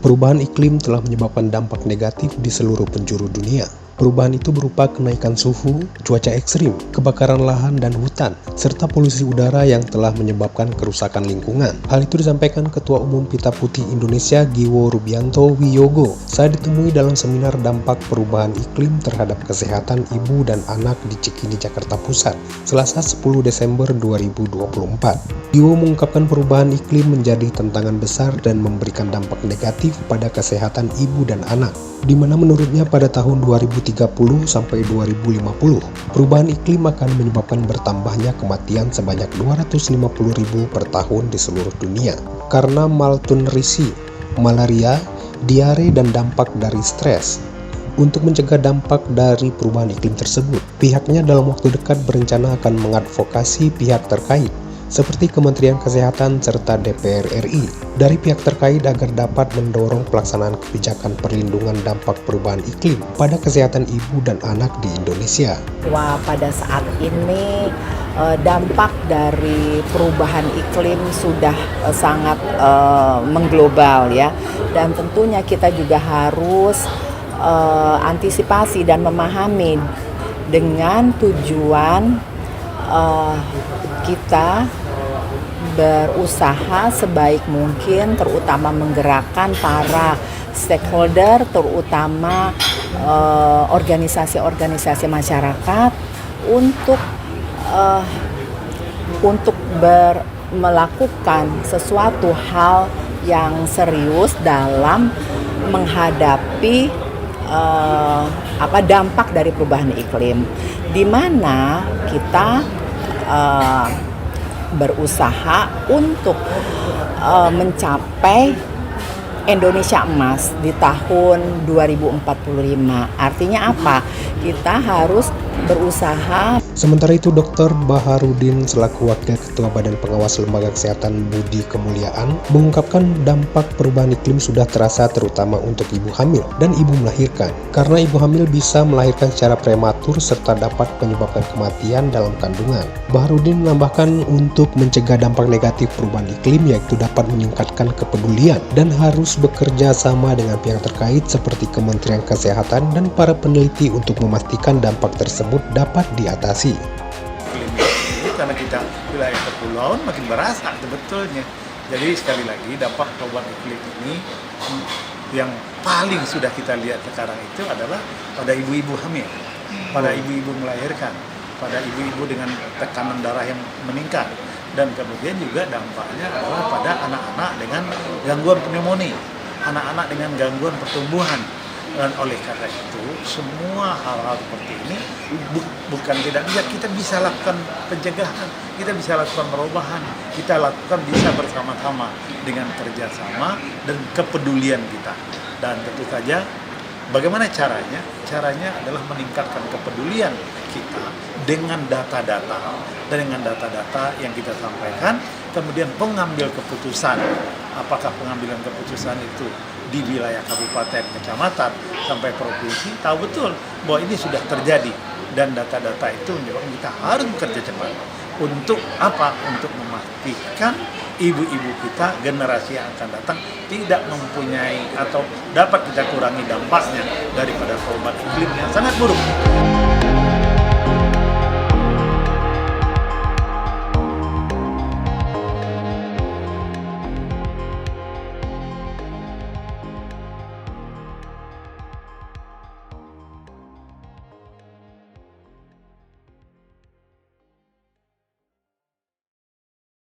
Perubahan iklim telah menyebabkan dampak negatif di seluruh penjuru dunia. Perubahan itu berupa kenaikan suhu, cuaca ekstrim, kebakaran lahan dan hutan, serta polusi udara yang telah menyebabkan kerusakan lingkungan. Hal itu disampaikan Ketua Umum Pita Putih Indonesia Giwo Rubianto Wiyogo saat ditemui dalam seminar dampak perubahan iklim terhadap kesehatan ibu dan anak di Cikini, Jakarta Pusat, Selasa 10 Desember 2024. Giwo mengungkapkan perubahan iklim menjadi tantangan besar dan memberikan dampak negatif pada kesehatan ibu dan anak, di mana menurutnya pada tahun 2030 sampai 2050, perubahan iklim akan menyebabkan bertambahnya kematian sebanyak 250.000 per tahun di seluruh dunia karena malnutrisi, malaria, diare, dan dampak dari stres. Untuk mencegah dampak dari perubahan iklim tersebut, pihaknya dalam waktu dekat berencana akan mengadvokasi pihak terkait seperti Kementerian Kesehatan serta DPR RI dari pihak terkait agar dapat mendorong pelaksanaan kebijakan perlindungan dampak perubahan iklim pada kesehatan ibu dan anak di Indonesia. Wah, pada saat ini dampak dari perubahan iklim sudah sangat mengglobal ya, dan tentunya kita juga harus antisipasi dan memahami dengan tujuan kita berusaha sebaik mungkin, terutama menggerakkan para stakeholder, terutama organisasi-organisasi masyarakat untuk melakukan sesuatu hal yang serius dalam menghadapi dampak dari perubahan iklim, di mana kita berusaha untuk mencapai Indonesia Emas di tahun 2045. Artinya apa? Kita harus berusaha. Sementara itu, Dr. Baharudin selaku Wakil Ketua Badan Pengawas Lembaga Kesehatan Budi Kemuliaan mengungkapkan dampak perubahan iklim sudah terasa terutama untuk ibu hamil dan ibu melahirkan, karena ibu hamil bisa melahirkan secara prematur serta dapat menyebabkan kematian dalam kandungan. Baharudin menambahkan untuk mencegah dampak negatif perubahan iklim yaitu dapat meningkatkan kepedulian dan harus bekerja sama dengan pihak terkait seperti Kementerian Kesehatan dan para peneliti untuk memastikan dampak tersebut dapat diatasi. Karena kita wilayah kepulauan makin berasa sebetulnya. Jadi sekali lagi dampak perubahan iklim ini yang paling sudah kita lihat sekarang itu adalah pada ibu-ibu hamil, pada ibu-ibu melahirkan, pada ibu-ibu dengan tekanan darah yang meningkat, dan kemudian juga dampaknya adalah pada anak-anak dengan gangguan pneumonia, anak-anak dengan gangguan pertumbuhan. Dan oleh karena itu, semua hal-hal seperti ini bukan tidak bisa, kita bisa lakukan pencegahan, kita bisa lakukan perubahan, kita lakukan bisa bersama-sama dengan kerjasama dan kepedulian kita. Dan tentu saja, bagaimana caranya? Caranya adalah meningkatkan kepedulian kita dengan data-data, dan dengan data-data yang kita sampaikan, kemudian pengambil keputusan, apakah pengambilan keputusan itu di wilayah kabupaten, kecamatan, sampai provinsi, tahu betul bahwa ini sudah terjadi, dan data-data itu menyebabkan kita harus bekerja cepat. Untuk apa? Untuk memastikan ibu-ibu kita, generasi yang akan datang, tidak mempunyai atau dapat kita kurangi dampaknya daripada perubahan iklim yang sangat buruk.